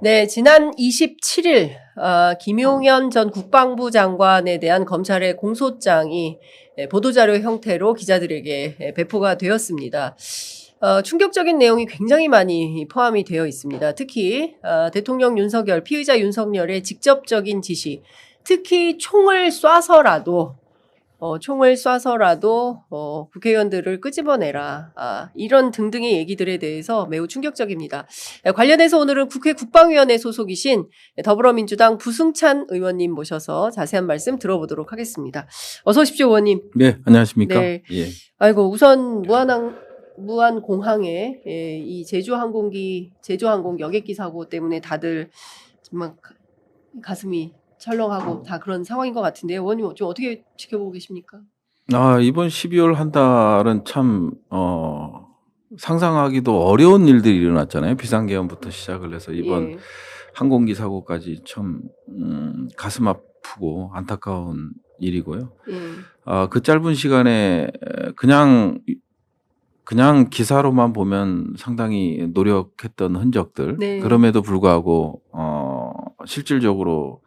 네, 지난 27일 김용현 전 국방부 장관에 대한 검찰의 공소장이 보도자료 형태로 기자들에게 배포가 되었습니다. 충격적인 내용이 굉장히 많이 포함이 되어 있습니다. 특히 대통령 윤석열, 피의자 윤석열의 직접적인 지시, 특히 총을 쏴서라도 국회의원들을 끄집어내라. 이런 등등의 얘기들에 대해서 매우 충격적입니다. 관련해서 오늘은 국회 국방위원회 소속이신 더불어민주당 부승찬 의원님 모셔서 자세한 말씀 들어보도록 하겠습니다. 어서 오십시오, 의원님. 네, 안녕하십니까? 네. 예. 아이고, 우선 무한공항에 이 제주항공 여객기 사고 때문에 다들 정말 가슴이 철렁하고 다 그런 상황인 것 같은데, 의원님 좀 어떻게 지켜보고 계십니까? 이번 12월 한 달은 참, 상상하기도 어려운 일들이 일어났잖아요. 비상계엄부터 시작을 해서 이번 예. 항공기 사고까지 참, 가슴 아프고 안타까운 일이고요. 예. 그 짧은 시간에 그냥 기사로만 보면 상당히 노력했던 흔적들. 네. 그럼에도 불구하고, 실질적으로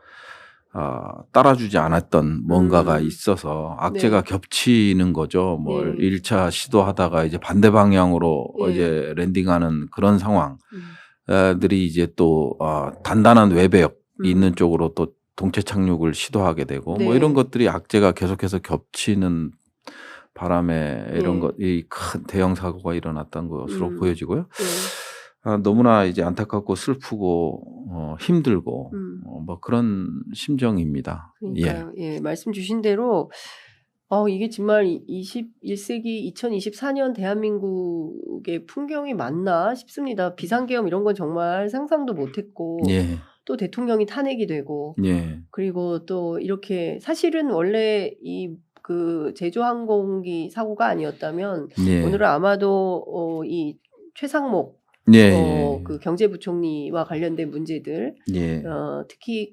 따라주지 않았던 뭔가가 있어서 악재가 겹치는 거죠. 뭘 1차 시도하다가 이제 반대 방향으로 이제 랜딩하는 그런 상황들이 이제 또 단단한 외벽이 있는 쪽으로 또 동체 착륙을 시도하게 되고 뭐 이런 것들이 악재가 계속해서 겹치는 바람에 이런 이 큰 대형 사고가 일어났던 것으로 보여지고요. 너무나 이제 안타깝고 슬프고 힘들고 뭐 그런 심정입니다. 그러니까요. 예, 말씀 주신 대로 이게 정말 21세기 2024년 대한민국의 풍경이 맞나 싶습니다. 비상계엄 이런 건 정말 상상도 못했고 예. 또 대통령이 탄핵이 되고 예. 그리고 또 이렇게 사실은 원래 그 제주항공기 사고가 아니었다면 예. 오늘은 아마도 이 최상목 그 경제부총리와 관련된 문제들, 특히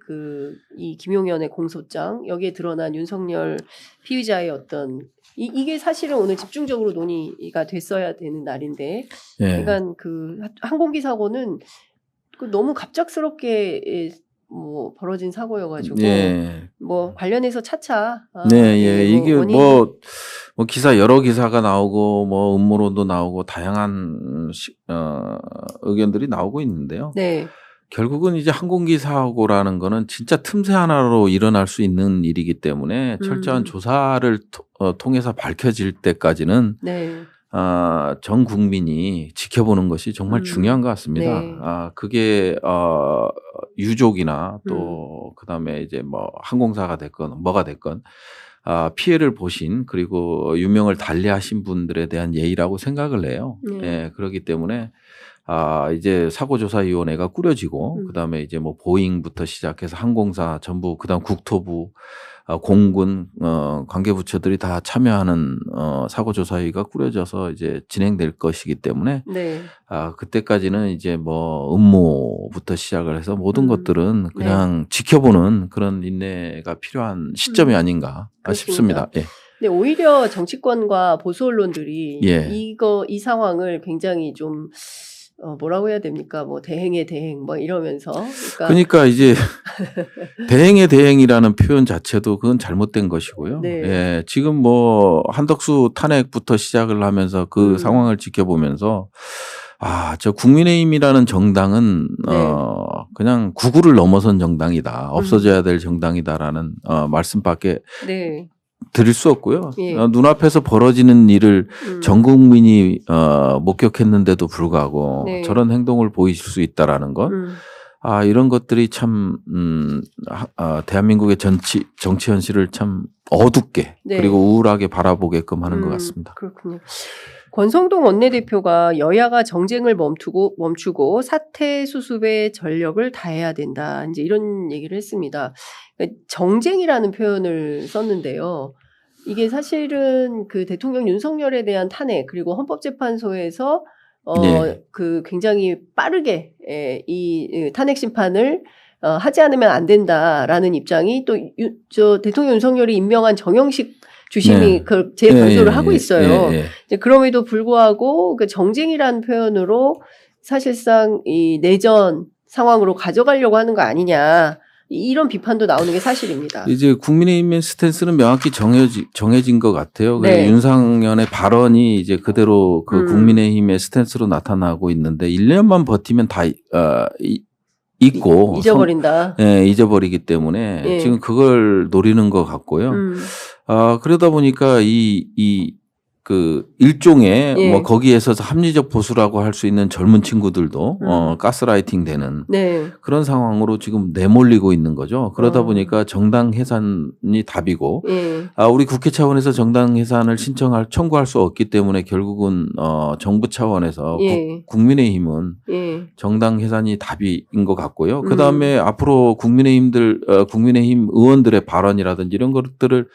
이 김용현의 공소장, 여기에 드러난 윤석열 피의자의 어떤 이게 사실은 오늘 집중적으로 논의가 됐어야 되는 날인데, 그러니까 그 항공기 사고는 너무 갑작스럽게 뭐 벌어진 사고여가지고 뭐 관련해서 차차 이게 뭐 기사 여러 기사가 나오고 뭐 음모론도 나오고 다양한 의견들이 나오고 있는데요. 네. 결국은 이제 항공기 사고라는 거는 진짜 틈새 하나로 일어날 수 있는 일이기 때문에 철저한 조사를 통해서 밝혀질 때까지는 전 국민이 지켜보는 것이 정말 중요한 것 같습니다. 그게 유족이나 또 그다음에 이제 뭐 항공사가 됐건 뭐가 됐건 피해를 보신 그리고 유명을 달리하신 분들에 대한 예의라고 생각을 해요. 그렇기 때문에 이제 사고조사위원회가 꾸려지고 그다음에 이제 뭐 보잉부터 시작해서 항공사 전부 그다음 국토부 공군 관계부처들이 다 참여하는 사고조사위가 꾸려져서 이제 진행될 것이기 때문에 그때까지는 이제 뭐 음모부터 시작을 해서 모든 것들은 그냥 지켜보는 그런 인내가 필요한 시점이 아닌가 싶습니다. 예. 근데 오히려 정치권과 보수 언론들이 이 상황을 굉장히 좀 뭐라고 해야 됩니까? 뭐 대행의 대행 뭐 이러면서 그러니까 이제 대행의 대행이라는 표현 자체도 그건 잘못된 것이고요. 지금 뭐 한덕수 탄핵부터 시작을 하면서 그 상황을 지켜보면서 저 국민의힘이라는 정당은 그냥 구구를 넘어선 정당이다. 없어져야 될 정당이다라는 말씀밖에 드릴 수 없고요. 눈앞에서 벌어지는 일을 전 국민이 목격했는데도 불구하고 저런 행동을 보이실 수 있다라는 것. 이런 것들이 참 대한민국의 정치 현실을 참 어둡게 그리고 우울하게 바라보게끔 하는 것 같습니다. 그렇군요. 권성동 원내대표가 여야가 정쟁을 멈추고 사태 수습에 전력을 다해야 된다. 이제 이런 얘기를 했습니다. 정쟁이라는 표현을 썼는데요. 이게 사실은 그 대통령 윤석열에 대한 탄핵 그리고 헌법재판소에서 그 굉장히 빠르게 이 탄핵 심판을 하지 않으면 안 된다라는 입장이 또 대통령 윤석열이 임명한 정영식 주심이 그걸 재건소를 하고 있어요. 이제 그럼에도 불구하고 그 정쟁이라는 표현으로 사실상 이 내전 상황으로 가져가려고 하는 거 아니냐. 이런 비판도 나오는 게 사실입니다. 이제 국민의힘의 스탠스는 명확히 정해진 것 같아요. 네. 윤상현의 발언이 이제 그대로 그 국민의힘의 스탠스로 나타나고 있는데 1년만 버티면 다 잊고 잊어버린다. 예, 잊어버리기 때문에 예. 지금 그걸 노리는 것 같고요. 그러다 보니까 그 일종의 예. 뭐 거기에서 합리적 보수라고 할 수 있는 젊은 친구들도 가스라이팅 되는 네. 그런 상황으로 지금 내몰리고 있는 거죠. 그러다 보니까 정당 해산이 답이고 예. 우리 국회 차원에서 정당 해산을 청구할 수 없기 때문에 결국은 정부 차원에서 예. 국민의힘은 예. 정당 해산이 답인 것 같고요. 그다음에 앞으로 국민의힘 의원들의 발언이라든지 이런 것들을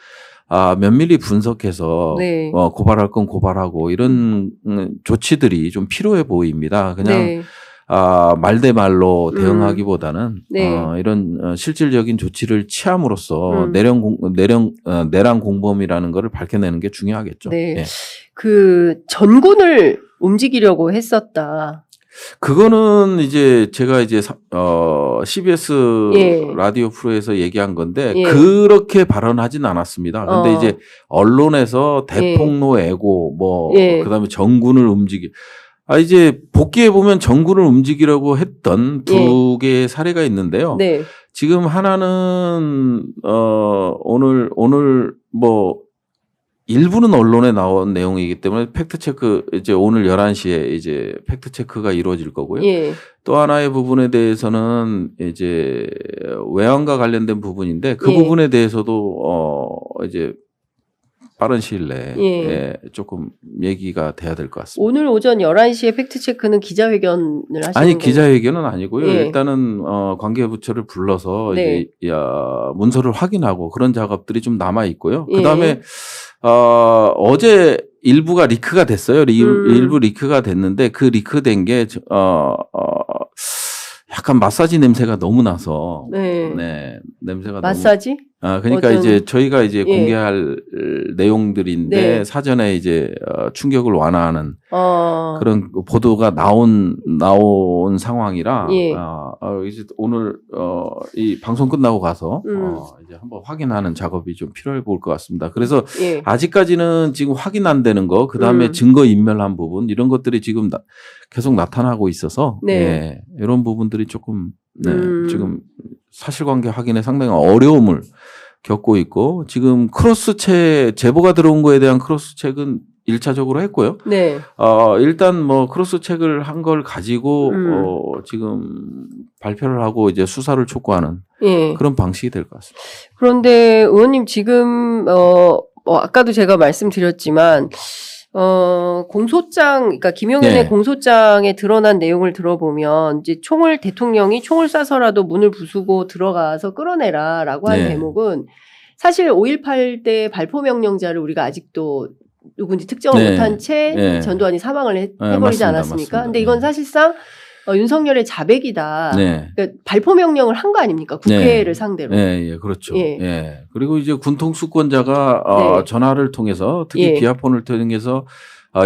면밀히 분석해서 네. 고발할 건 고발하고 이런 조치들이 좀 필요해 보입니다. 그냥 네. 말 대 말로 대응하기보다는 네. 이런 실질적인 조치를 취함으로써 내란 공범이라는 것을 밝혀내는 게 중요하겠죠. 네. 예. 그 전군을 움직이려고 했었다. 그거는 이제 제가 이제 CBS 예. 라디오 프로에서 얘기한 건데 예. 그렇게 발언하진 않았습니다. 근데 이제 언론에서 대폭로 애고 예. 그다음에 정군을 이제 복귀해 보면 정군을 움직이려고 했던 두 개의 사례가 있는데요. 네. 지금 하나는 오늘 일부는 언론에 나온 내용이기 때문에 팩트 체크 이제 오늘 11시에 이제 팩트 체크가 이루어질 거고요. 예. 또 하나의 부분에 대해서는 이제 외환과 관련된 부분인데 그 부분에 대해서도 이제 빠른 시일 내에 조금 얘기가 돼야 될 것 같습니다. 오늘 오전 11시에 팩트 체크는 기자회견을 하시는 아니 기자회견은 아니고요. 예. 일단은 관계부처를 불러서 네. 이제 문서를 확인하고 그런 작업들이 좀 남아 있고요. 예. 그다음에 어제 일부가 리크가 됐어요. 일부 리크가 됐는데 그 리크된 게 약간 마사지 냄새가 너무 나서 네. 냄새가 마사지? 그러니까 이제 저희가 이제 예. 공개할 내용들인데 네. 사전에 이제 충격을 완화하는 그런 보도가 나온 상황이라 예. 이제 오늘 이 방송 끝나고 가서 이제 한번 확인하는 작업이 좀 필요해 보일 것 같습니다. 그래서 예. 아직까지는 지금 확인 안 되는 거, 그 다음에 증거 인멸한 부분 이런 것들이 지금 계속 나타나고 있어서 네. 이런 부분들이 조금 지금 사실관계 확인에 상당히 어려움을 겪고 있고 지금 제보가 들어온 거에 대한 크로스 체크는 1차적으로 했고요. 네. 일단 뭐 크로스 체크를 한 걸 가지고 지금 발표를 하고 이제 수사를 촉구하는 예. 그런 방식이 될 것 같습니다. 그런데 의원님 지금 아까도 제가 말씀드렸지만 공소장, 그러니까 김용현의 네. 공소장에 드러난 내용을 들어보면 이제 대통령이 총을 쏴서라도 문을 부수고 들어가서 끌어내라라고 한 네. 대목은 사실 5.18 때 발포 명령자를 우리가 아직도 누군지 특정을 못한 채 전두환이 사망을 해버리지 맞습니다. 않았습니까? 맞습니다. 근데 이건 사실상 윤석열의 자백이다. 네. 그러니까 발포 명령을 한 거 아닙니까? 국회를 상대로. 예, 그렇죠. 예. 예. 그리고 이제 군통수권자가 네. 전화를 통해서 특히 예. 비아폰을 통해서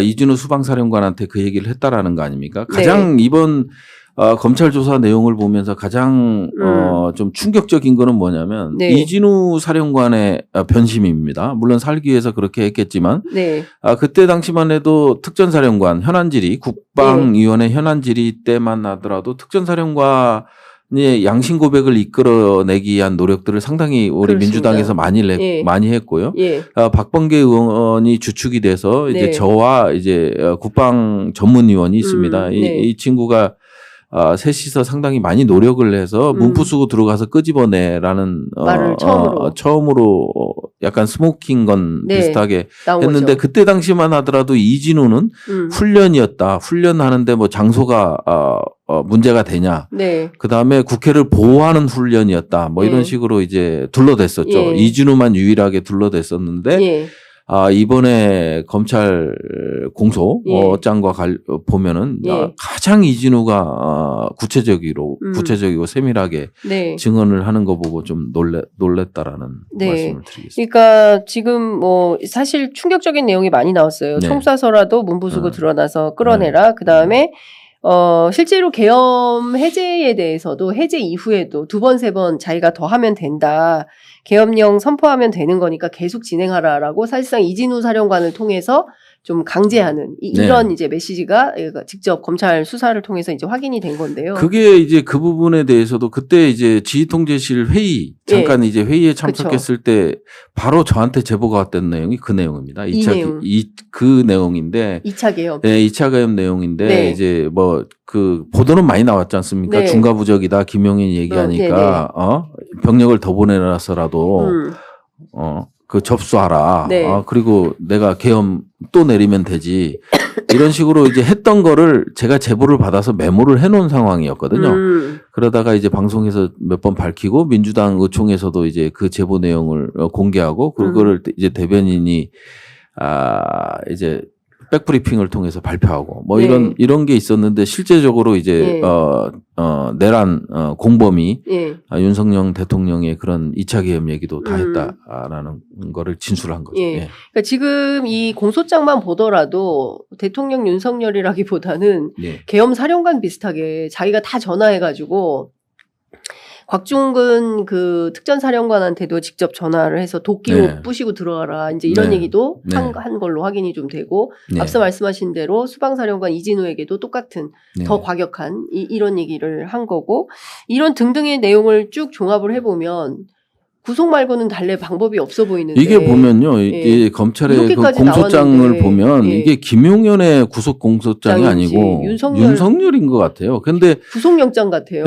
이준우 수방사령관한테 그 얘기를 했다라는 거 아닙니까? 가장 이번 검찰 조사 내용을 보면서 가장 좀 충격적인 거는 뭐냐면 네. 이진우 사령관의 변심입니다. 물론 살기 위해서 그렇게 했겠지만 네. 그때 당시만 해도 특전사령관 현안질의 국방위원회 현안질의 때만 하더라도 특전사령관의 양심 고백을 이끌어내기 위한 노력들을 상당히 우리 그렇습니다. 민주당에서 많이 했고요. 예. 박범계 의원이 주축이 돼서 이제 네. 저와 이제 국방 전문위원이 있습니다. 이 친구가 셋이서 상당히 많이 노력을 해서 문프 쓰고 들어가서 끄집어내라는 말을 처음으로 약간 스모킹 건 비슷하게 했는데 거죠. 그때 당시만 하더라도 이진우는 훈련이었다. 훈련하는데 뭐 장소가 문제가 되냐. 네. 그 다음에 국회를 보호하는 훈련이었다. 뭐 이런 식으로 이제 둘러댔었죠. 예. 이진우만 유일하게 둘러댔었는데 예. 이번에 검찰 공소장과 보면은 가장 이진우가 구체적이고 세밀하게 네. 증언을 하는 거 보고 좀 놀랬다라는 말씀을 드리겠습니다. 그러니까 지금 사실 충격적인 내용이 많이 나왔어요. 총 쏴서라도 문 부수고 드러나서 끌어내라. 그 다음에 실제로 계엄 해제에 대해서도 해제 이후에도 2번, 3번 자기가 더 하면 된다. 계엄령 선포하면 되는 거니까 계속 진행하라라고 사실상 이진우 사령관을 통해서 좀 강제하는 이런 네. 이제 메시지가 직접 검찰 수사를 통해서 이제 확인이 된 건데요. 그게 이제 그 부분에 대해서도 그때 이제 지휘통제실 회의 잠깐 이제 회의에 참석했을 때 바로 저한테 제보가 왔던 내용이 그 내용입니다. 그 내용인데 2차 계엄. 네, 2차 계엄 내용인데 이제 뭐 그 보도는 많이 나왔지 않습니까? 중과부적이다 김용인 얘기하니까 병력을 더 보내라서라도 그 접수하라. 그리고 내가 계엄 또 내리면 되지. 이런 식으로 이제 했던 거를 제가 제보를 받아서 메모를 해놓은 상황이었거든요. 그러다가 이제 방송에서 몇 번 밝히고 민주당 의총에서도 이제 그 제보 내용을 공개하고 그거를 이제 대변인이 이제 백브리핑을 통해서 발표하고 뭐 이런 게 있었는데 실제적으로 이제 내란 공범이 윤석열 대통령의 그런 2차 계엄 얘기도 다 했다라는 거를 진술한 거죠. 그러니까 지금 이 공소장만 보더라도 대통령 윤석열이라기보다는 계엄 사령관 비슷하게 자기가 다 전화해가지고 곽중근 그 특전사령관한테도 직접 전화를 해서 도끼로 부시고 들어가라. 이제 이런 얘기도 한 걸로 확인이 좀 되고 앞서 말씀하신 대로 수방사령관 이진우에게도 똑같은 더 과격한 이런 얘기를 한 거고 이런 등등의 내용을 쭉 종합을 해보면 구속 말고는 달래 방법이 없어 보이는데 이게 보면요, 이게 검찰의 그 공소장을 나왔는데, 보면 이게 김용현의 구속 공소장이 아니고 윤석열인 것 같아요. 근데 구속영장 같아요.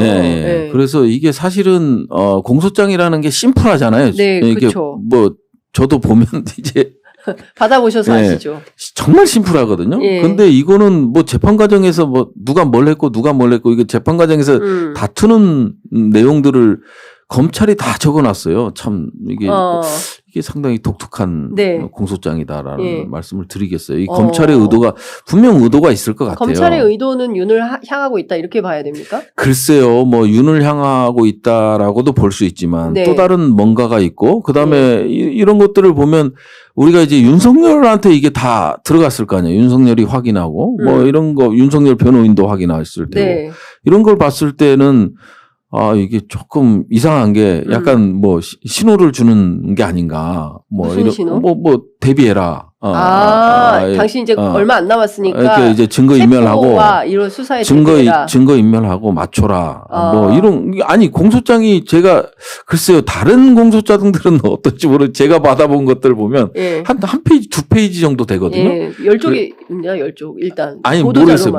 그래서 이게 사실은 공소장이라는 게 심플하잖아요. 이게 그렇죠. 뭐 저도 보면 이제 받아보셔서 아시죠. 정말 심플하거든요. 근데 이거는 뭐 재판 과정에서 뭐 누가 뭘 했고 이게 재판 과정에서 다투는 내용들을 검찰이 다 적어놨어요. 참 이게 상당히 독특한 공소장이다라는 말씀을 드리겠어요. 이 검찰의 의도가 분명 의도가 있을 것 같아요. 검찰의 의도는 윤을 향하고 있다 이렇게 봐야 됩니까? 글쎄요, 뭐 윤을 향하고 있다라고도 볼 수 있지만 또 다른 뭔가가 있고 그다음에 이런 것들을 보면 우리가 이제 윤석열한테 이게 다 들어갔을 거 아니에요. 윤석열이 확인하고 뭐 이런 거 윤석열 변호인도 확인했을 테고 이런 걸 봤을 때는. 이게 조금 이상한 게 약간 뭐 신호를 주는 게 아닌가. 뭐 무슨 신호? 뭐 대비해라. 당신 이제 얼마 안 남았으니까. 이렇게 이제 증거 인멸하고 이런 수사에 대비해라. 증거 인멸하고 맞춰라. 뭐 이런 아니 공소장이 제가 글쎄요 다른 공소장들은 어떨지 제가 받아본 것들 보면 한 페이지 2페이지 정도 되거든요. 10쪽이 있냐 10쪽 일단. 아니 모르겠어요.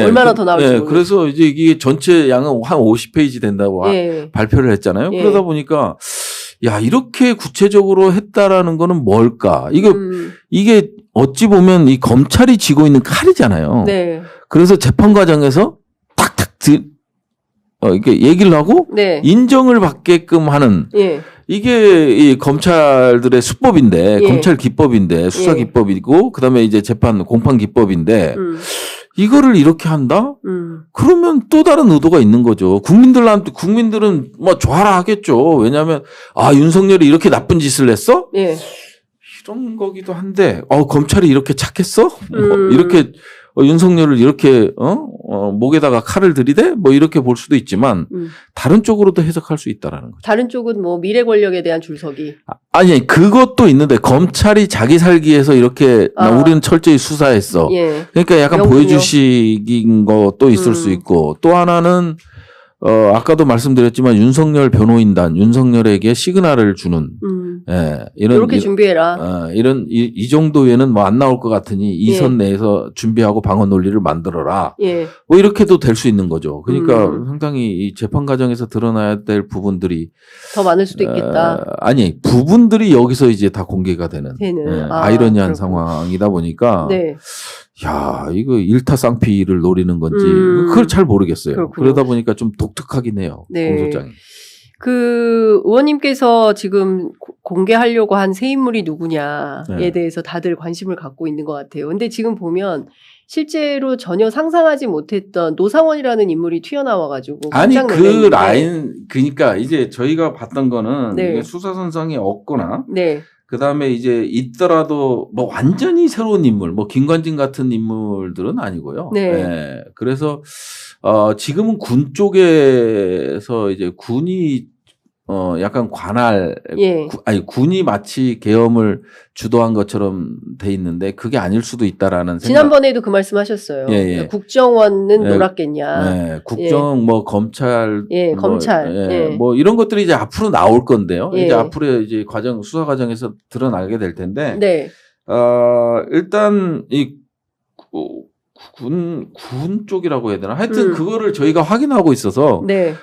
얼마나 더 나올지 모르겠어요. 그래서 이제 이게 전체 양은 한 50페이지 된다고 발표를 했잖아요. 그러다 보니까 야, 이렇게 구체적으로 했다라는 거는 뭘까? 이게 어찌 보면 이 검찰이 쥐고 있는 칼이잖아요. 그래서 재판 과정에서 탁탁 이렇게 얘기를 하고 인정을 받게끔 하는 이게 이 검찰들의 수법인데 검찰 기법인데 수사 기법이고 그다음에 이제 재판 공판 기법인데 이거를 이렇게 한다? 그러면 또 다른 의도가 있는 거죠. 국민들은 뭐 좋아라 하겠죠. 왜냐하면 윤석열이 이렇게 나쁜 짓을 했어? 이런 거기도 한데 검찰이 이렇게 착했어? 뭐 이렇게 윤석열을 이렇게 목에다가 칼을 들이대? 뭐 이렇게 볼 수도 있지만 다른 쪽으로도 해석할 수 있다라는 거죠. 다른 쪽은 뭐 미래 권력에 대한 줄서기. 아니 그것도 있는데 검찰이 자기 살기 위해서 이렇게 우리는 철저히 수사했어. 그러니까 약간 보여주식인 것도 있을 수 있고 또 하나는 아까도 말씀드렸지만 윤석열 변호인단 윤석열에게 시그널을 주는 이렇게 준비해라. 이 정도에는 뭐 안 나올 것 같으니 이 선 내에서 준비하고 방어 논리를 만들어라. 뭐 이렇게도 될 수 있는 거죠. 그러니까 상당히 이 재판 과정에서 드러나야 될 부분들이 더 많을 수도 있겠다. 아니 부분들이 여기서 이제 다 공개가 되는 아이러니한 상황이다 보니까. 야, 이거 일타쌍피를 노리는 건지 그걸 잘 모르겠어요. 그렇군요. 그러다 보니까 좀 독특하긴 해요. 공소장이. 그 의원님께서 지금 공개하려고 한 새 인물이 누구냐에 대해서 다들 관심을 갖고 있는 것 같아요. 근데 지금 보면 실제로 전혀 상상하지 못했던 노상원이라는 인물이 튀어나와가지고 아니 그 라인 그러니까 이제 저희가 봤던 거는 이게 수사선상에 없거나 그다음에 이제 있더라도 뭐 완전히 새로운 인물, 뭐 김관진 같은 인물들은 아니고요. 네. 예. 그래서 지금은 군 쪽에서 이제 군이 약간 관할, 예. 아니 군이 마치 계엄을 주도한 것처럼 돼 있는데 그게 아닐 수도 있다라는 생각. 지난번에도 그 말씀하셨어요. 예, 예. 그러니까 국정원은 예. 놀았겠냐. 네, 국정, 뭐 검찰, 예, 뭐, 검찰. 예, 예. 뭐 이런 것들이 이제 앞으로 나올 건데요. 예. 이제 앞으로 이제 수사 과정에서 드러나게 될 텐데. 네. 일단 이 군 쪽이라고 해야 되나? 하여튼 그거를 저희가 확인하고 있어서 네.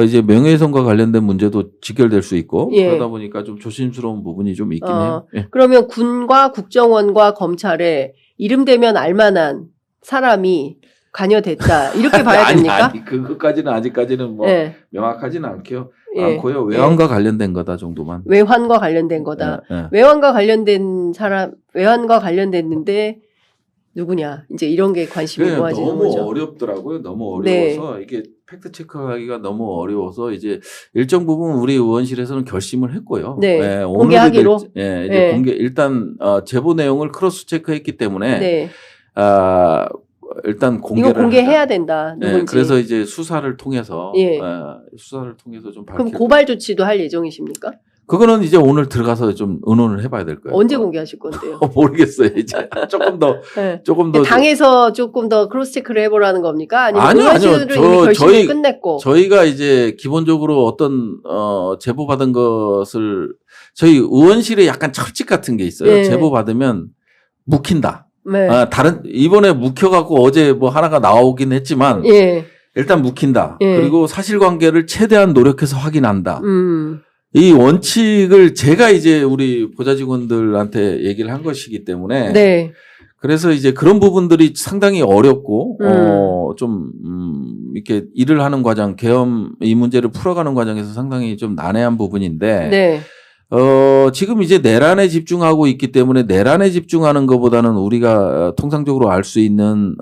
이제 명예훼손과 관련된 문제도 직결될 수 있고 예. 그러다 보니까 좀 조심스러운 부분이 좀 있긴 해요. 예. 그러면 군과 국정원과 검찰에 이름 대면 알만한 사람이 관여됐다 이렇게 봐야 됩니까? 아니 그것까지는 아직까지는 뭐 예. 명확하지는 않고요. 예. 외환과 관련된 거다 정도만. 외환과 관련된 거다. 예, 예. 외환과 관련된 사람, 외환과 관련됐는데 누구냐? 이제 이런 게 관심이 모아지는 너무 거죠. 어렵더라고요. 너무 어려워서 네. 이게 팩트 체크하기가 너무 어려워서 이제 일정 부분 우리 의원실에서는 결심을 했고요. 네. 예, 공개하기로. 이제 네. 공개 일단 제보 내용을 크로스 체크했기 때문에 네. 일단 공개를 이거 공개해야 하자. 된다. 누군지. 네, 그래서 이제 수사를 통해서 예. 수사를 통해서 좀 그럼 밝힐. 고발 조치도 할 예정이십니까? 그거는 이제 오늘 들어가서 좀 의논을 해봐야 될 거예요. 언제 공개하실 건데요? 모르겠어요. 이제 조금 더 네. 조금 더 당에서 조금 더 크로스 체크를 해보라는 겁니까? 아니면 아니요. 의원실은 이미 결심을 끝냈고. 저희가 이제 기본적으로 어떤 제보 받은 것을 저희 의원실에 약간 철칙 같은 게 있어요. 네. 제보 받으면 묵힌다. 네. 이번에 묵혀갖고 어제 뭐 하나가 나오긴 했지만 예. 일단 묵힌다. 예. 그리고 사실관계를 최대한 노력해서 확인한다. 이 원칙을 제가 이제 우리 보좌 직원들한테 얘기를 한 것이기 때문에 네. 그래서 이제 그런 부분들이 상당히 어렵고 좀 이렇게 일을 하는 과정, 계엄 이 문제를 풀어가는 과정에서 상당히 좀 난해한 부분인데 네. 지금 이제 내란에 집중하고 있기 때문에 내란에 집중하는 것보다는 우리가 통상적으로 알 수 있는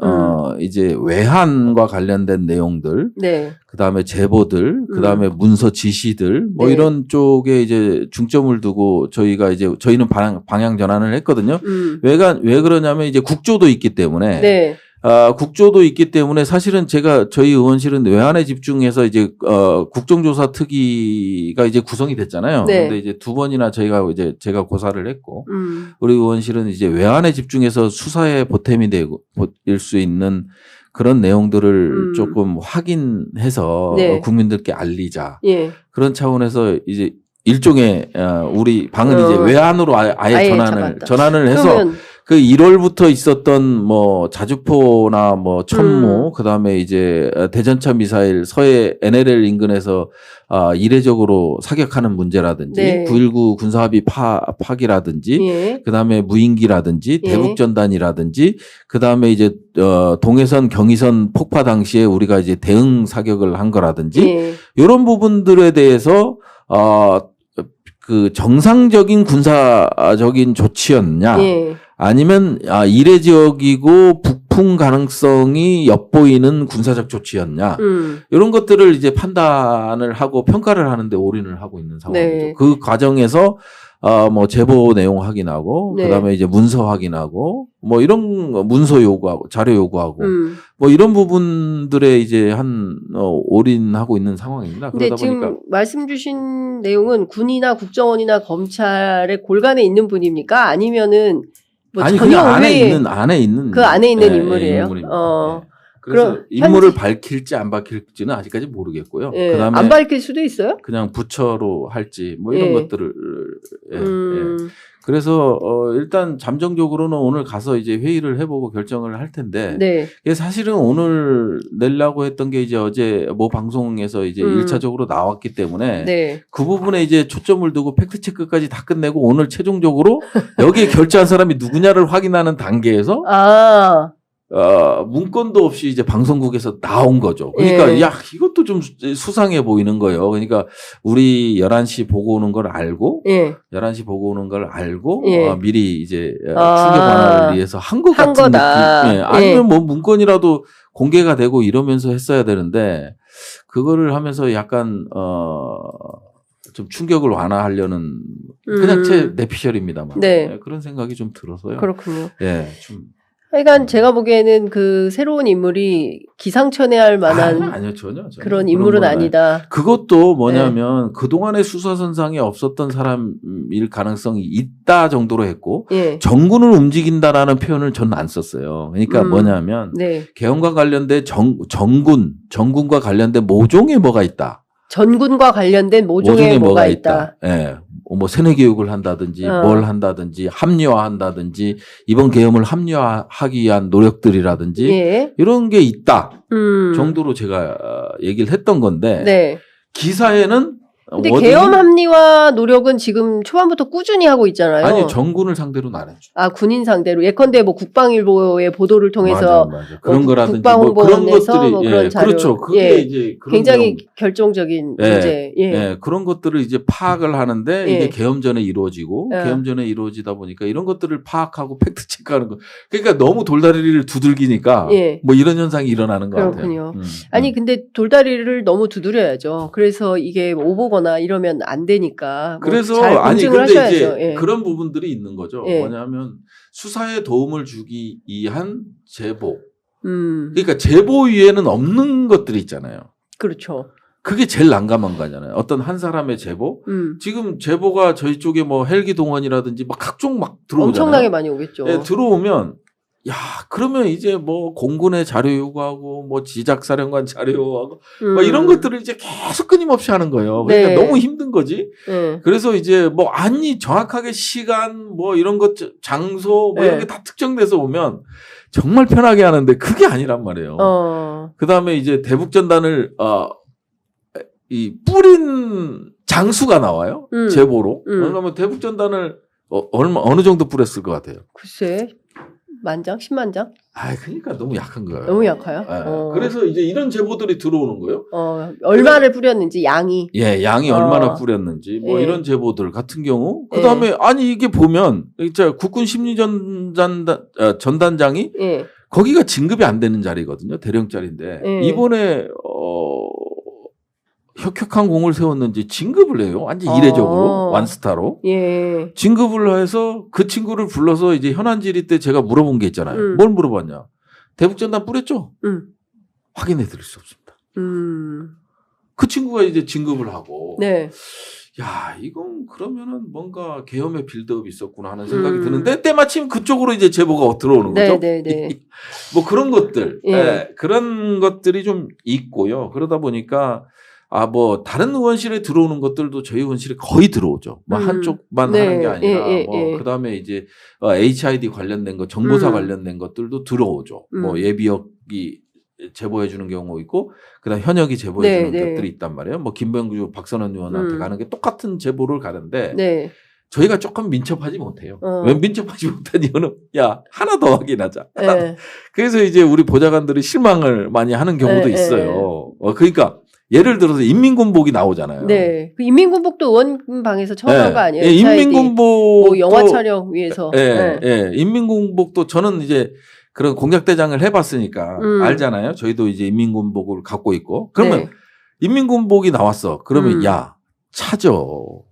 이제 외환과 관련된 내용들, 네. 그다음에 제보들, 그다음에 문서 지시들 뭐 네. 이런 쪽에 이제 중점을 두고 저희는 방향 전환을 했거든요. 왜 그러냐면 이제 국조도 있기 때문에. 네. 국조도 있기 때문에 사실은 저희 의원실은 외환에 집중해서 이제 국정조사 특위가 이제 구성이 됐잖아요. 네. 근데 이제 두 번이나 제가 고사를 했고 우리 의원실은 이제 외환에 집중해서 수사에 보탬이 될 수 있는 그런 내용들을 조금 확인해서 네. 국민들께 알리자. 예. 그런 차원에서 이제 일종의 우리 방은 이제 외환으로 아예 전환을 해서 그러면 그 1월부터 있었던 뭐 자주포나 뭐 천무 그다음에 이제 대전차 미사일 서해 NLL 인근에서 이례적으로 사격하는 문제라든지 네. 9.19 군사합의 파기라든지 예. 그다음에 무인기라든지 예. 대북전단이라든지 그다음에 이제 동해선 경의선 폭파 당시에 우리가 이제 대응 사격을 한 거라든지 예. 이런 부분들에 대해서 그 정상적인 군사적인 조치였냐 예. 아니면 이례적이고 북풍 가능성이 엿보이는 군사적 조치였냐 이런 것들을 이제 판단을 하고 평가를 하는데 올인을 하고 있는 상황이죠. 네. 그 과정에서 뭐 제보 내용 확인하고 네. 그다음에 이제 문서 확인하고 뭐 이런 문서 요구하고 자료 요구하고 뭐 이런 부분들에 이제 올인하고 있는 상황입니다. 근데 그러다 지금 보니까 말씀 주신 내용은 군이나 국정원이나 검찰의 골간에 있는 분입니까? 아니면은 뭐 아니 전혀 그냥 안에 의외의 있는 그 안에 있는 예, 인물이에요. 인물입니다. 예. 그럼 그래서 인물을 밝힐지 안 밝힐지는 아직까지 모르겠고요. 예, 그다음에 안 밝힐 수도 있어요? 그냥 부처로 할지 뭐 이런 예. 것들을 그래서 일단 잠정적으로는 오늘 가서 이제 회의를 해보고 결정을 할 텐데 네. 이게 사실은 오늘 내려고 했던 게 이제 어제 모 방송에서 이제 1차적으로 나왔기 때문에 네. 그 부분에 이제 초점을 두고 팩트 체크까지 다 끝내고 오늘 최종적으로 여기에 결재한 사람이 누구냐를 확인하는 단계에서 문건도 없이 이제 방송국에서 나온 거죠. 그러니까 예. 야 이것도 좀 수상해 보이는 거예요. 그러니까 우리 11시 보고 오는 걸 알고 예. 11시 보고 오는 걸 알고 예. 미리 이제 충격 완화를 위해서 한 것 같은 거다. 느낌. 예. 아니면 뭐 문건이라도 공개가 되고 이러면서 했어야 되는데 그거를 하면서 약간 좀 충격을 완화하려는 그냥 제 내피셜입니다만 네. 그런 생각이 좀 들어서요. 그렇군요. 예, 좀. 그러니까 제가 보기에는 그 새로운 인물이 기상천외할 만한 아니요, 전혀 그런 인물은 아니다. 그것도 뭐냐면 그동안의 수사선상에 없었던 사람일 가능성이 있다 정도로 했고 예. 정군을 움직인다라는 표현을 저는 안 썼어요. 그러니까 뭐냐면 네. 개헌과 관련된 정군과 관련된 모종에 뭐가 있다. 전군과 관련된 모종에 뭐가 있다. 예. 뭐 세뇌 교육을 한다든지 뭘 한다든지 합리화한다든지 이번 계엄을 합리화하기 위한 노력들이라든지 예. 이런 게 있다 정도로 제가 얘기를 했던 건데 네. 기사에는 근데 계엄 합리화 노력은 지금 초반부터 꾸준히 하고 있잖아요. 아니 정군을 상대로는 안 했죠. 아 군인 상대로 예컨대 뭐 국방일보의 보도를 통해서 맞아. 그런 거라든지 국방홍보원에서 뭐 그런 것들이 뭐 그런 자료, 그렇죠. 그게 이제 그런 굉장히 결정적인 문제. 그런 것들을 이제 파악을 하는데 이게 계엄 전에 이루어지고 계엄 전에 이루어지다 보니까 이런 것들을 파악하고 팩트 체크하는 거. 그러니까 너무 돌다리를 두들기니까 뭐 이런 현상이 일어나는 것 그렇군요. 같아요. 아니 근데 돌다리를 너무 두드려야죠. 그래서 이게 오보거나 이러면 안 되니까. 그래서 잘 검증을 근데 하셔야죠. 이제 그런 부분들이 있는 거죠. 뭐냐면 수사에 도움을 주기 위한 제보. 그러니까 제보 위에는 없는 것들이 있잖아요. 그렇죠. 그게 제일 난감한 거잖아요. 어떤 한 사람의 제보. 지금 제보가 저희 쪽에 뭐 헬기 동원이라든지 막 각종 막 들어오잖아요. 엄청나게 많이 오겠죠. 네, 들어오면 야, 그러면 이제 뭐 공군의 자료 요구하고 뭐 지작사령관 자료 요구하고 뭐 이런 것들을 이제 계속 끊임없이 하는 거예요. 그러니까 너무 힘든 거지. 그래서 이제 뭐 아니 정확하게 시간 뭐 이런 것 장소 뭐 이런 게 다 특정돼서 오면 정말 편하게 하는데 그게 아니란 말이에요. 그다음에 이제 대북전단을 이 뿌린 장수가 나와요. 제보로. 그러면 대북전단을 어느 정도 뿌렸을 것 같아요? 글쎄. 10,000장? 100,000장? 그러니까 너무 약한 거예요. 너무 약해요? 그래서 이제 이런 제보들이 들어오는 거예요. 얼마를 뿌렸는지, 양이. 양이 얼마나 뿌렸는지, 뭐 이런 제보들 같은 경우. 그 다음에, 아니, 이게 보면, 진짜 국군 심리전단장이 거기가 진급이 안 되는 자리거든요. 대령자리인데. 이번에, 혁혁한 공을 세웠는지 진급을 해요. 완전 이례적으로 완스타로 진급을 해서 그 친구를 불러서 이제 현안질의 때 제가 물어본 게 있잖아요. 뭘 물어봤냐? 대북전단 뿌렸죠? 확인해 드릴 수 없습니다. 그 친구가 이제 진급을 하고 야 이건 그러면은 뭔가 계엄의 빌드업이 있었구나 하는 생각이 드는데 때마침 그쪽으로 이제 제보가 들어오는 거죠. 뭐 그런 것들 그런 것들이 좀 있고요. 그러다 보니까 뭐 다른 의원실에 들어오는 것들도 저희 의원실에 거의 들어오죠. 뭐 한쪽만 하는 게 아니라 뭐 그다음에 이제 HID 관련된 것, 정보사 관련된 것들도 들어오죠. 뭐 예비역이 제보해 주는 경우 있고 그다음 현역이 제보해 주는 것들이 있단 말이에요. 뭐 김병주 박선원 의원한테 가는 게 똑같은 제보를 가는데 저희가 조금 민첩하지 못해요. 왜 민첩하지 못한 이유는 야 하나 더 확인하자. 그래서 이제 우리 보좌관들이 실망을 많이 하는 경우도 있어요. 그러니까 예를 들어서 인민군복이 나오잖아요. 그 인민군복도 의원방에서 처음 한 거 아니에요? 인민군복 뭐 영화 촬영 위해서. 인민군복도 저는 이제 그런 공작대장을 해봤으니까 알잖아요. 저희도 이제 인민군복을 갖고 있고 그러면 인민군복이 나왔어. 그러면 야 찾어.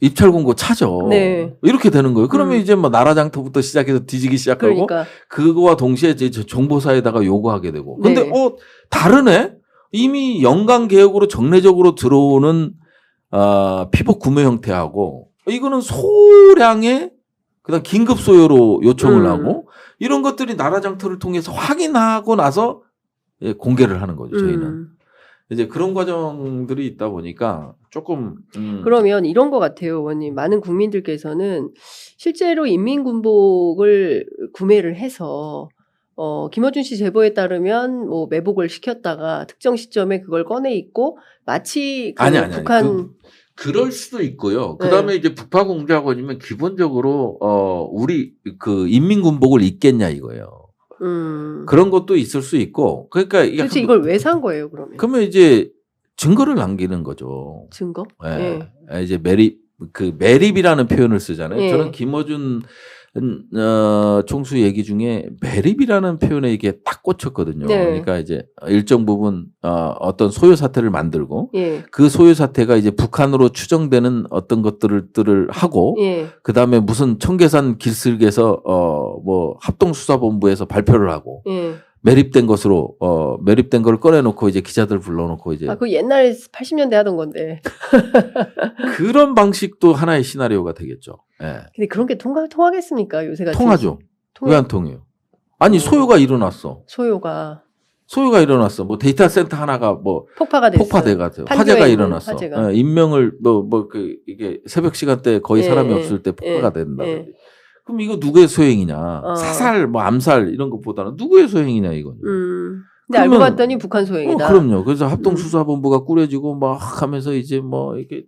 입찰공고 찾아. 이렇게 되는 거예요. 그러면 이제 뭐 나라장터부터 시작해서 뒤지기 시작하고 그거와 동시에 이제 정보사에다가 요구하게 되고. 근데 다르네? 이미 연간 계획으로 정례적으로 들어오는 피복 구매 형태하고 이거는 소량의 그다음 긴급 소요로 요청을 하고 이런 것들이 나라장터를 통해서 확인하고 나서 공개를 하는 거죠. 저희는. 이제 그런 과정들이 있다 보니까 조금 그러면 이런 것 같아요, 의원님. 많은 국민들께서는 실제로 인민군복을 구매를 해서 김어준 씨 제보에 따르면 뭐 매복을 시켰다가 특정 시점에 그걸 꺼내 입고 마치 북한 그럴 수도 있고요. 그다음에 이제 북파 공작원이면 기본적으로 우리 그 인민군복을 입겠냐 이거예요. 그런 것도 있을 수 있고, 그러니까 도대체 이걸 왜 산 거예요, 그러면? 그러면 이제 증거를 남기는 거죠. 증거? 이제 매립이라는 표현을 쓰잖아요. 저는 김어준 총수 얘기 중에 매립이라는 표현에 이게 딱 꽂혔거든요. 네. 그러니까 이제 일정 부분 어떤 소요 사태를 만들고 예. 그 소요 사태가 이제 북한으로 추정되는 어떤 것들을 하고 예. 그다음에 무슨 청계산 길쓸개에서 뭐 합동수사본부에서 발표를 하고 예. 매립된 것으로 매립된 걸 꺼내놓고 이제 기자들 불러놓고 이제 그 옛날에 80년대 하던 건데. 그런 방식도 하나의 시나리오가 되겠죠. 예. 근데 그런 게 통하겠습니까? 요새 같은 통하죠. 왜 안 통해요? 아니 소요가 일어났어. 소요가 일어났어. 뭐 데이터 센터 하나가 뭐 폭파가 됐어. 폭파돼가지고 화재가 일어났어. 예, 인명을 이게 새벽 시간대 거의 사람이 없을 때 폭파가 된다. 그럼 이거 누구의 소행이냐? 사살, 뭐 암살 이런 것보다는 누구의 소행이냐 이건. 근데 알고 봤더니 북한 소행이다. 그럼요. 그래서 합동수사본부가 꾸려지고 막 하면서 이제 뭐 이렇게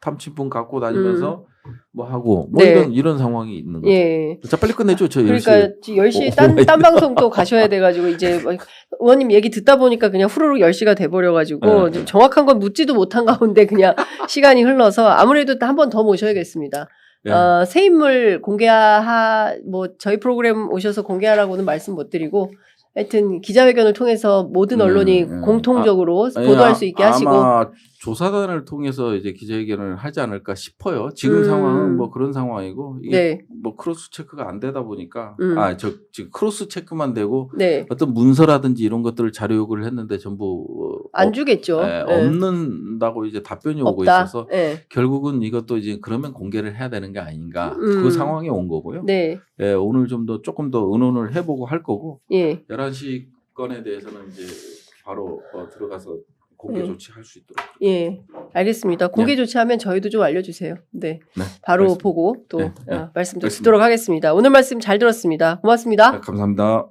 탐침분 갖고 다니면서 뭐 하고 뭐 네. 이런 상황이 있는 거죠. 예. 자 빨리 끝내죠. 저 10시에. 그러니까 10시에 딴 방송 또 가셔야 돼가지고 이제 의원님 얘기 듣다 보니까 그냥 후루룩 10시가 돼버려가지고 좀 정확한 건 묻지도 못한 가운데 그냥 시간이 흘러서 아무래도 한 번 더 모셔야겠습니다. 새 인물 뭐 저희 프로그램 오셔서 공개하라고는 말씀 못 드리고 하여튼 기자회견을 통해서 모든 언론이 공통적으로 보도할 수 있게 하시고 아마 조사단을 통해서 이제 기자회견을 하지 않을까 싶어요. 지금 상황은 뭐 그런 상황이고 이게 뭐 크로스 체크가 안 되다 보니까 지금 크로스 체크만 되고 어떤 문서라든지 이런 것들을 자료 요구를 했는데 전부 안 주겠죠. 없는다고 이제 답변이 오고 없다. 있어서 결국은 이것도 이제 그러면 공개를 해야 되는 게 아닌가 그 상황에 온 거고요. 오늘 조금 더 의논을 해보고 할 거고 11시 건에 대해서는 이제 바로 들어가서 공개 조치할 수 있도록. 예, 알겠습니다. 공개 조치하면 저희도 좀 알려주세요. 바로 알겠습니다. 보고 또 말씀 좀 듣도록 하겠습니다. 오늘 말씀 잘 들었습니다. 고맙습니다. 감사합니다.